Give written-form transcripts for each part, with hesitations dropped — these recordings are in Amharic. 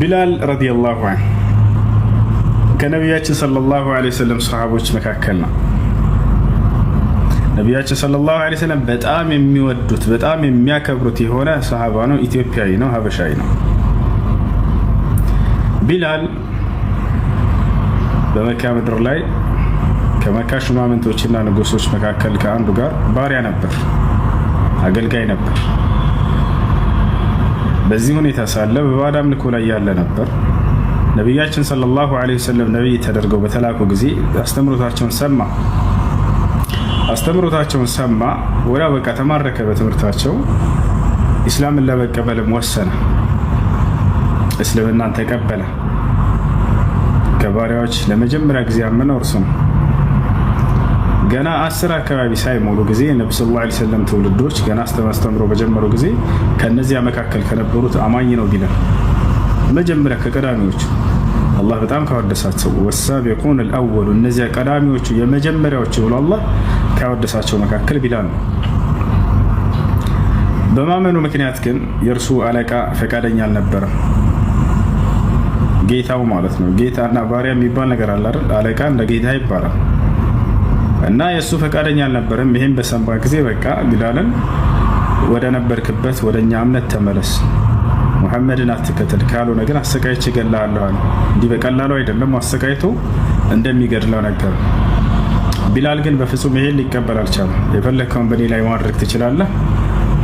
ቢላል ረዲየላሁ ዐንሁ ከነቢያችን ሰለላሁ ዐለይሂ ወሰለም ሰሃቦች መካከል ነው። ነቢያችን ሰለላሁ ዐለይሂ ወሰለም በጣም የሚወዱት በጣም የሚያከብሩት የሆነ ሰሃባ ነው። ኢትዮጵያዊ ነው፣ ሀበሻዊ ነው። ቢላል በመካ ምድር ላይ ከመካ ሹማምንቶችና ንጉሶች መካከል ከአንዱ ጋር ባሪያ ነበር፣ አገልጋይ ነበር። በዚህ ሁኔታ ሳለ በባዕድ አምልኮ ላይ ያለ ነበር። ነቢያችን ሰለላሁ ዐለይሂ ወሰለም ነቢይ ተደርገው በተላኩ ጊዜ አስተምሮታቸውን ሰማ። ወዲያው በቃ ተማረከ በትምህርታቸው። ኢስላምን ለመቀበልም ወሰነ። እስልምናን ተቀበለ። ከባሪያዎች ለመጀመሪያ ጊዜ ያመነው እርሱ ነው። ገና 10 አካባቢ ሳይሞሉ ጊዜ ነብዩ ሰለላሁ ዐለይሂ ወሰለም ትውልዶች ገና አስተምሮ በጀመሩ ጊዜ ከነዚያ መካከል ከነበሩት አማኝ ነው ቢላል። መጀመሪያ ከቀዳሚዎቹ አላህ በጣም ካወደሳቸው ወሳቢቁን አልአወሉ እነዚያ ቀዳሚዎቹ የመጀመሪያዎቹ ብሎ አላህ ካወደሳቸው መካከል ቢላል ነው። በማመኑ ምክንያት ግን የእርሱ አለቃ ፈቃደኛ አልነበረም። ጌታው ማለት ነው። ጌታና ባሪያ የሚባል ነገር አለ አይደል? አለቃ እንደ ጌታ ይባላል። እና የእሱ ፈቃደኛ አልነበረም። ይሄን በሰማ ጊዜ በቃ ቢላልን ወደ ነበርክበት ወደ እኛ እምነት ተመለስ፣ ሙሐመድን አትከተል፣ ካልሆነ ግን አሰቃይቼ እገድልሃለሁ አለ። እንዲህ በቀላሉ አይደለም አሰቃይቶ እንደሚገድለው ነገር። ቢላል ግን በፍጹም ይሄን ሊቀበል አልቻለም። የፈለግከውን በእኔ ላይ ማድረግ ትችላለህ፣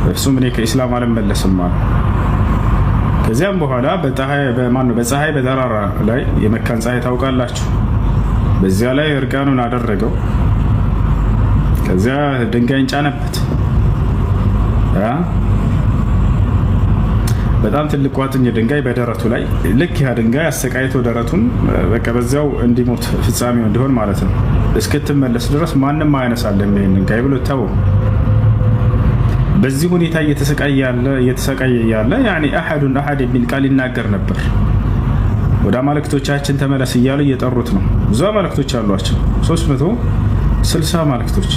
በፍጹም እኔ ከኢስላም አልመለስም አለ። ከዚያም በኋላ በፀሐይ በተራራ ላይ የመካን ፀሐይ ታውቃላችሁ፣ በዚያ ላይ እርቃኑን አደረገው። ከዚያ ድንጋይን ጫነበት። በጣም ትልቅ ቋጥኝ ድንጋይ በደረቱ ላይ ልክ ያ ድንጋይ አሰቃይቶ ደረቱን በቃ በዚያው እንዲሞት ፍጻሜው እንዲሆን ማለት ነው። እስክትመለስ ድረስ ማንም አያነሳለም ይሄን ድንጋይ ብሎ ተወው። በዚህ ሁኔታ እየተሰቃየ ያለ ያኒ አሐድ የሚል ቃል ይናገር ነበር። ወደ አማልክቶቻችን ተመለስ እያሉ እየጠሩት ነው። ብዙ አማልክቶች አሏቸው፣ 360 አማልክቶች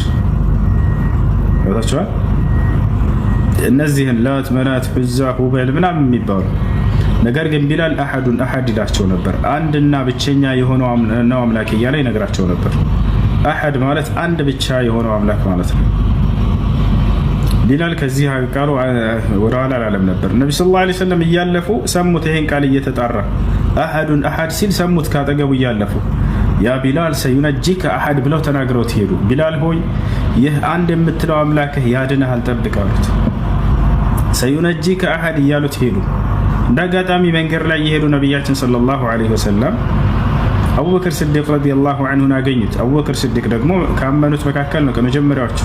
ወጣቸዋል። እነዚህን ላት፣ መናት፣ ዑዛ፣ ሁበል ምናምን የሚባሉ ነገር ግን ቢላል አሐድ ይላቸው ነበር። አንድና ብቸኛ የሆነው አምላክ እያለ ይነግራቸው ነበር። አሐድ ማለት አንድ ብቻ የሆነው አምላክ ማለት ነው። ቢላል ከዚህ ቃሉ ወደ ኋላ አላለም ነበር። ነብዩ ሰለላሁ ዐለይሂ ወሰለም እያለፉ ሰሙት። ይሄን ቃል እየተጣራ አሐድ ሲል ሰሙት። ካጠገቡ እያለፉ ያ ቢላል ሰዩነጂከ አሐድ ብለው ተናግረው ትሄዱ። ቢላል ሆይ ይህ አንድ የምትለው አምላክህ ያድንሃል፣ ጠብቅ አሉት። ሰዩነጂከ አሐድ እያሉት ሄዱ። እንደ አጋጣሚ መንገድ ላይ የሄዱ ነቢያችን ሰለላሁ ዐለይሂ ወሰለም አቡበክር ስዲቅ ረዲየላሁ ዐንሁን አገኙት። አቡበክር ስዲቅ ደግሞ ካመኑት መካከል ነው፣ ከመጀመሪያዎቹ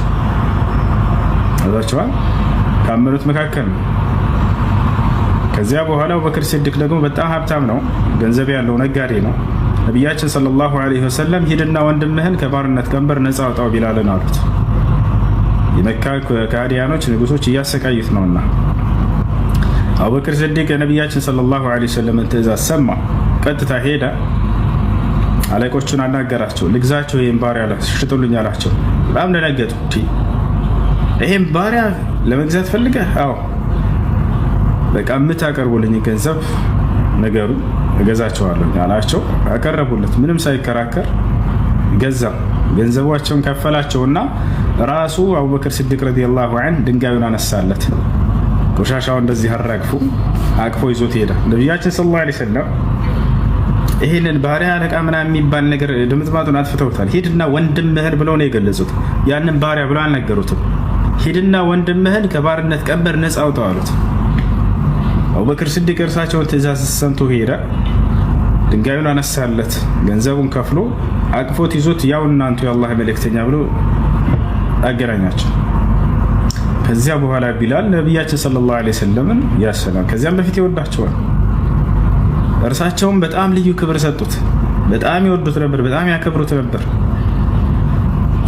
አዛቸዋል፣ ካመኑት መካከል ነው። ከዚያ በኋላ አቡበክር ስዲቅ ደግሞ በጣም ሀብታም ነው፣ ገንዘብ ያለው ነጋዴ ነው። ነቢያችን ሰለላሁ ዐለይሂ ወሰለም ሂድና ወንድምህን ከባርነት ቀንበር ነፃ አውጣው ቢላልን አሉት። የመካ ከሃዲያኖች ንጉሶች እያሰቃዩት ነውና። አቡበክር ስዲቅ የነቢያችን ሰለላሁ ዐለይሂ ወሰለምን ትእዛዝ ሰማ። ቀጥታ ሄደ፣ አለቆቹን አናገራቸው። ልግዛቸው ይህን ባሪያ ሽጡልኝ አላቸው። በጣም ደነገጡ። ይሄን ባሪያ ለመግዛት ፈልገህ? አዎ፣ በቃ የምታቀርቡልኝ ገንዘብ ነገሩ እገዛቸዋለሁ አላቸው። አቀረቡለት። ምንም ሳይከራከር ገዛ። ገንዘባቸውን ከፈላቸውና ራሱ አቡበክር ስዲቅ ረዲየላሁ ዐንሁ ድንጋዩን አነሳለት። ቆሻሻው እንደዚህ አራግፎ አቅፎ ይዞት ሄደ። ነቢያችን ሰለላሁ ዐለይሂ ወሰለም ይሄንን ባሪያ አለቃ ምናምን የሚባል ነገር ድምጥማጡን አጥፍተውታል። ሂድና ወንድምህን ብለው ነው የገለጹት። ያንን ባሪያ ብለው አልነገሩትም። ሂድና ወንድምህን ከባርነት ቀንበር ነፃ አውጣው አሉት። አቡበክር ስዲቅ እርሳቸውን ትእዛዝ ሰምቶ ሄደ። ድንጋዩን አነሳለት። ገንዘቡን ከፍሎ አቅፎት ይዞት ያው እናንቱ የአላህ መልእክተኛ ብሎ አገናኛቸው። ከዚያ በኋላ ቢላል ነቢያችን ሰለላሁ ዐለይሂ ወሰለምን ያሰላም ከዚያም በፊት ይወዳቸዋል። እርሳቸውም በጣም ልዩ ክብር ሰጡት። በጣም ይወዱት ነበር፣ በጣም ያከብሩት ነበር።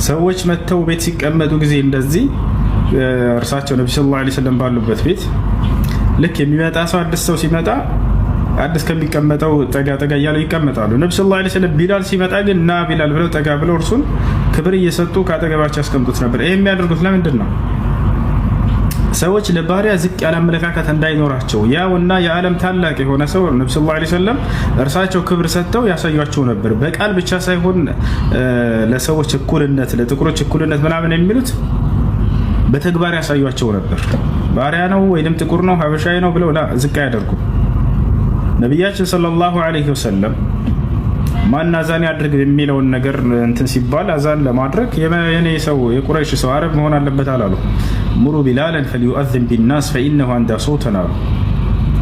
ሰዎች መጥተው ቤት ሲቀመጡ ጊዜ እንደዚህ እርሳቸው ነብዩ ሰለላሁ ዐለይሂ ወሰለም ባሉበት ቤት ልክ የሚመጣ ሰው አዲስ ሰው ሲመጣ አዲስ ከሚቀመጠው ጠጋ እያሉ ይቀመጣሉ። ነብዩ ሰለላሁ ዐለይሂ ወሰለም ቢላል ሲመጣ ግን ና ቢላል ብለው ጠጋ ብለው እርሱን ክብር እየሰጡ ካጠገባቸው ያስቀምጡት ነበር። ይሄ የሚያደርጉት ለምንድን ነው? ሰዎች ለባሪያ ዝቅ ያለ አመለካከት እንዳይኖራቸው ያውና የዓለም ታላቅ የሆነ ሰው ነብዩ ሰለላሁ ዐለይሂ ወሰለም እርሳቸው ክብር ሰጥተው ያሳያቸው ነበር። በቃል ብቻ ሳይሆን ለሰዎች እኩልነት፣ ለጥቁሮች እኩልነት ምናምን የሚሉት በተግባር ያሳያቸው ነበር። ባሪያ ነው ወይንም ጥቁር ነው ሀበሻዊ ነው ብለው ዝቅ ያደርጉ። ነቢያችን ሰለላሁ ዐለይሂ ወሰለም ማን አዛን ያድርግ የሚለውን ነገር እንትን ሲባል አዛን ለማድረግ የኔ ሰው የቁረይሽ ሰው አረብ መሆን አለበት አላሉ። ሙሩ ቢላለን ፈሊዩአዝን ቢናስ ፈኢነሁ አንዳ ሶውተን አሉ።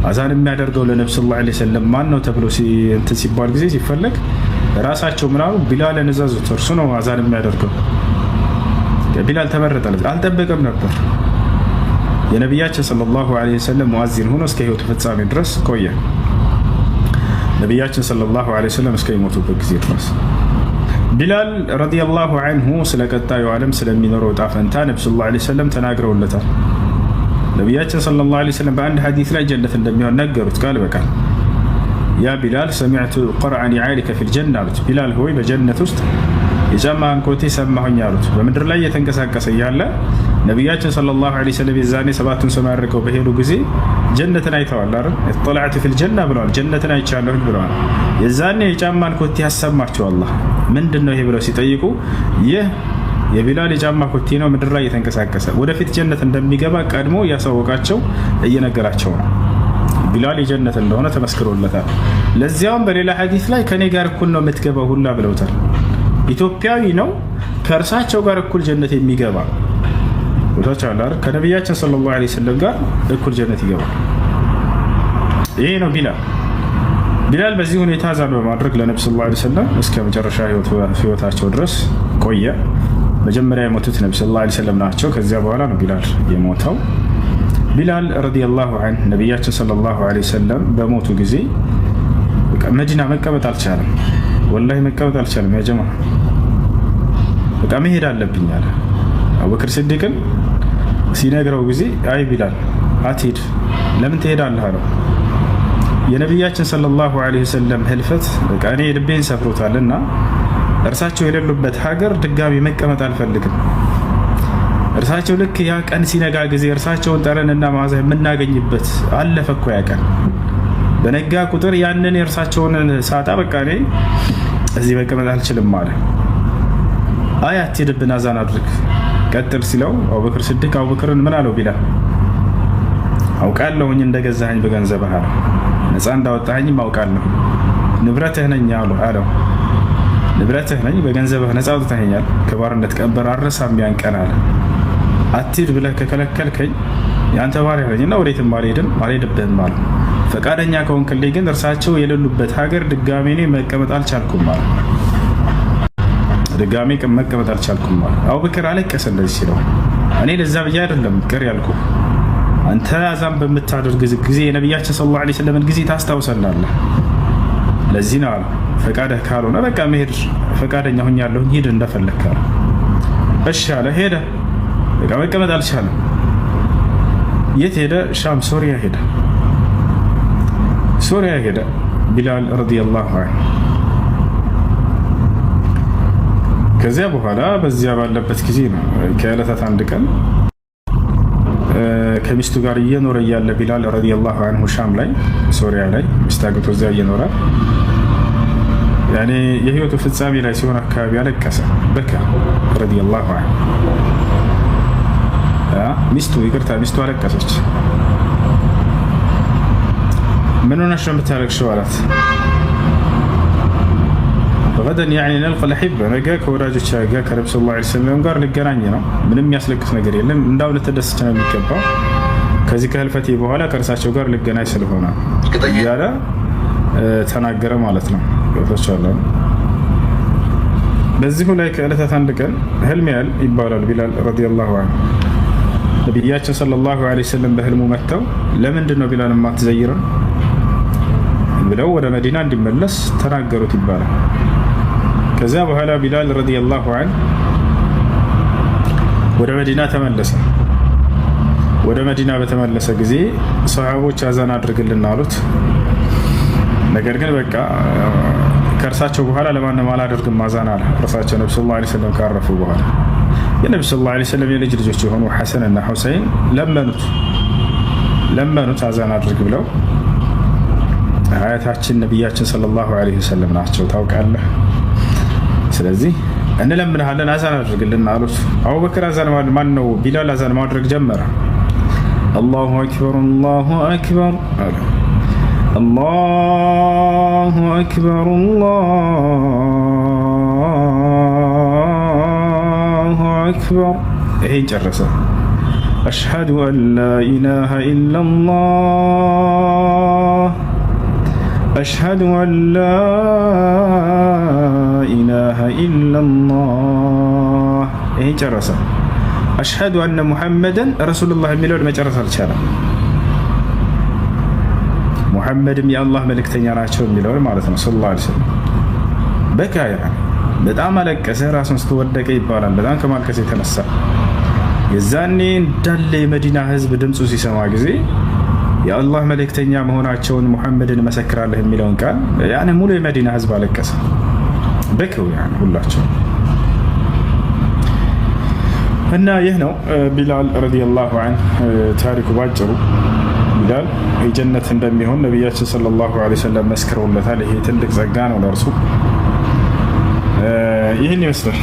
አዛን የሚያደርገው ለነብዩ ሰለላሁ ዐለይሂ ወሰለም ማን ነው ተብሎ እንትን ሲባል ጊዜ ሲፈለግ ራሳቸው ምናሉ ቢላልን እዘዙት፣ እርሱ ነው አዛን የሚያደርገው። ቢላል ተመረጠለት። አልጠበቀም ነበር። የነቢያችን ሰለላሁ ዐለይሂ ወሰለም ሙአዚን ሆኖ እስከ ህይወቱ ፍጻሜ ድረስ ቆየ። ነቢያችን ሰለላሁ ዐለይሂ ወሰለም እስከሚሞቱበት ጊዜ ድረስ ቢላል ረዲየላሁ ዐንሁ ስለ ቀጣዩ ዓለም ስለሚኖረው ዕጣ ፈንታ ነብዩ ሰለላሁ ዐለይሂ ወሰለም ተናግረውለታል። ነቢያችን ሰለላሁ ዐለይሂ ወሰለም በአንድ ሐዲስ ላይ ጀነት እንደሚሆን ነገሩት ቃል በቃል። ያ ቢላል ሰሚዕቱ ቀርዐ ኒዓሊከ ፊል ጀና አሉት። ቢላል ሆይ በጀነት ውስጥ የጫማህን ኮቴ ሰማሁኝ አሉት። በምድር ላይ እየተንቀሳቀሰ እያለ ነቢያችን ሰለላሁ ዐለይሂ ወሰለም የዛኔ ሰባቱን ሰማይ አድርገው በሄዱ ጊዜ ጀነትን አይተዋል አይደል? ኢጥለዐቱ ፊል ጀና ብለዋል። ጀነትን አይቻለሁኝ ብለዋል። የዛኔ የጫማን ኮቴ ያሰማቸው አላህ ምንድን ነው ይሄ ብለው ሲጠይቁ ይህ የቢላል የጫማ ኮቴ ነው፣ ምድር ላይ እየተንቀሳቀሰ ወደፊት ጀነት እንደሚገባ ቀድሞ እያሳወቃቸው እየነገራቸው ነው። ቢላል የጀነት እንደሆነ ተመስክሮለታል። ለዚያውም በሌላ ሐዲስ ላይ ከኔ ጋር እኩል ነው የምትገባው ሁላ ብለውታል። ኢትዮጵያዊ ነው ከእርሳቸው ጋር እኩል ጀነት የሚገባ ወታቻላር ከነቢያችን ሰለላሁ ዐለይሂ ወሰለም ጋር እኩል ጀነት ይገባል። ይሄ ነው ቢላል በዚህ ሁኔታ አዛን በማድረግ ለነብዩ ሰለላሁ ዐለይሂ ወሰለም እስከ መጨረሻ ህይወታቸው ድረስ ቆየ። መጀመሪያ የሞቱት ነብዩ ሰለላሁ ዐለይሂ ወሰለም ናቸው። ከዚያ በኋላ ነው ቢላል የሞተው። ቢላል ረዲየላሁ ዐንሁ ነቢያችን ሰለላሁ ዐለይሂ ወሰለም በሞቱ ጊዜ መዲና መቀመጥ አልቻለም። ወላሂ መቀመጥ አልቻለም። ያ ጀማ በቃ መሄድ አለብኝ አለ። አቡበክር ሲዲቅን ሲነግረው ጊዜ አይ ቢላል አትሄድ፣ ለምን ትሄዳለህ አለው። የነቢያችን ሰለላሁ ዐለይሂ ወሰለም ህልፈት በቃ እኔ ልቤን ሰፍሮታልና እርሳቸው የሌሉበት ሀገር ድጋሚ መቀመጥ አልፈልግም። እርሳቸው ልክ ያ ቀን ሲነጋ ጊዜ እርሳቸውን ጠረንና መዓዛ የምናገኝበት አለፈ እኮ ያ ቀን። በነጋ ቁጥር ያንን የእርሳቸውን ሳጣ በቃ እኔ እዚህ መቀመጥ አልችልም አለ። አይ አትሄድብን፣ አዛን አድርግ ቀጥል ሲለው አቡበክር ሲዲቅ አቡበክርን ምን አለው? ቢላል አውቃለሁኝ እንደገዛኸኝ በገንዘብህ አለው። ነፃ እንዳወጣኸኝም አውቃለሁ። ንብረትህ ነኝ አለው። ንብረትህ ነኝ፣ በገንዘብህ ነፃ አውጥተኸኛል፣ ከባርነት ቀንበር አልረሳም ያን ቀን አለ። አትሂድ ብለህ ከከለከልከኝ የአንተ ባሪያ ነኝና ወዴትም አልሄድብህም አለው። ፈቃደኛ ከሆንክልኝ ግን እርሳቸው የሌሉበት ሀገር ድጋሜ እኔ መቀመጥ አልቻልኩም አለ። ድጋሜ መቀመጥ አልቻልኩም አለ። አቡበክር አለቀሰ እንደዚህ ሲለው፣ እኔ ለዛ ብዬ አይደለም ቅር ያልኩ፣ አንተ አዛን በምታደርግ ጊዜ የነቢያችን ሰለላሁ ዐለይሂ ወሰለም ጊዜ ታስታውሰናለህ። ለዚህ ነው አለ ፈቃደህ ካልሆነ በቃ መሄድ ፈቃደኛ ሆኛለሁ፣ ሂድ እንደፈለግህ አለ። እሺ አለ። ሄደ። በቃ መቀመጥ አልቻለም። የት ሄደ? ሻም ሶሪያ ሄደ። ሶሪያ ሄደ ቢላል ረዲየላሁ ዐንሁ። ከዚያ በኋላ በዚያ ባለበት ጊዜ ነው ከዕለታት አንድ ቀን ከሚስቱ ጋር እየኖረ እያለ ቢላል ረዲየላሁ ዐንሁ ሻም ላይ ሶሪያ ላይ ሚስት አግብቶ እዚያ እየኖረ ያኔ የህይወቱ ፍጻሜ ላይ ሲሆን አካባቢ አለቀሰ። በካ ረዲየላሁ ዐንሁ ሚስቱ አለቀሰች። ምን ሆነሽ ነው የምታለቅሽው አላት። ገደን ያኒ ነልቀ ልአሒባ ነገ ከወዳጆች ጋር ከነብዩ ሰለላሁ ዐለይሂ ወሰለም ጋር ልገናኝ ነው። ምንም የሚያስለቅስ ነገር የለም። እንዳው ልትደሰች ነው የሚገባው። ከዚህ ከህልፈቴ በኋላ ከእርሳቸው ጋር ልገናኝ ስለሆነ እያለ ተናገረ ማለት ነው። ገብቶሻል። በዚሁ ላይ ከዕለታት አንድ ቀን ህልም ያል ይባላል ቢላል ረዲየላሁ ዐንሁ ነቢያችን ሰለላሁ ዐለይሂ ወሰለም በህልሙ መጥተው ለምንድን ነው ቢላል የማትዘይረን ብለው ወደ መዲና እንዲመለስ ተናገሩት ይባላል። ከዚያ በኋላ ቢላል ረዲየላሁ ዐንሁ ወደ መዲና ተመለሰ። ወደ መዲና በተመለሰ ጊዜ ሰሃቦች አዛን አድርግልን አሉት። ነገር ግን በቃ ከእርሳቸው በኋላ ለማንም አላደርግም አዛን አለ። እርሳቸው ነብዩ ሰለላሁ ዐለይሂ ወሰለም ካረፉ በኋላ የነቢ ሰለላሁ ዐለይሂ ወሰለም የልጅ ልጆች የሆኑ ሐሰን እና ሁሰይን ለመኑት አዛን አድርግ ብለው። አያታችን ነቢያችን ሰለላሁ ዐለይሂ ወሰለም ናቸው ታውቃለህ። ስለዚህ እንለምንሃለን አዛን አድርግልን አሉት። አቡበክር አዛን ማን ነው ቢላል አዛን ማድረግ ጀመረ። አላሁ አክበር አላሁ አክበር አለ። አላሁ አክበር አላሁ አክበር። ይሄን ጨረሰ። አሽሀዱ አን ላ ኢላሃ ኢለላህ አሽሀዱ አን ላ ኢላሃ ኢለላህ። ይሄን ጨረሰ። አሽሀዱ አነ ሙሐመደን ረሱሉላህ የሚለውን መጨረስ አልቻለም። ሙሐመድም የአላህ መልእክተኛ ናቸው የሚለውን ማለት ነው ሰለላሁ ዐለይሂ ወሰለም። በቃ በጣም አለቀሰ፣ ራሱን ስትወደቀ ይባላል። በጣም ከማልቀስ የተነሳ የዛኔ እንዳለ የመዲና ህዝብ ድምፁ ሲሰማ ጊዜ የአላህ መልእክተኛ መሆናቸውን ሙሐመድን መሰክራለህ የሚለውን ቃል ያኔ ሙሉ የመዲና ህዝብ አለቀሰ። በከው ሁላቸው እና ይህ ነው ቢላል ረዲየላሁ ዐንሁ ታሪኩ ባጭሩ። ቢላል የጀነት እንደሚሆን ነቢያችን ሰለላሁ ዐለይሂ ወሰለም መስክረውለታል። ይሄ ትልቅ ጸጋ ነው ለእርሱ። ይህን ይመስላል።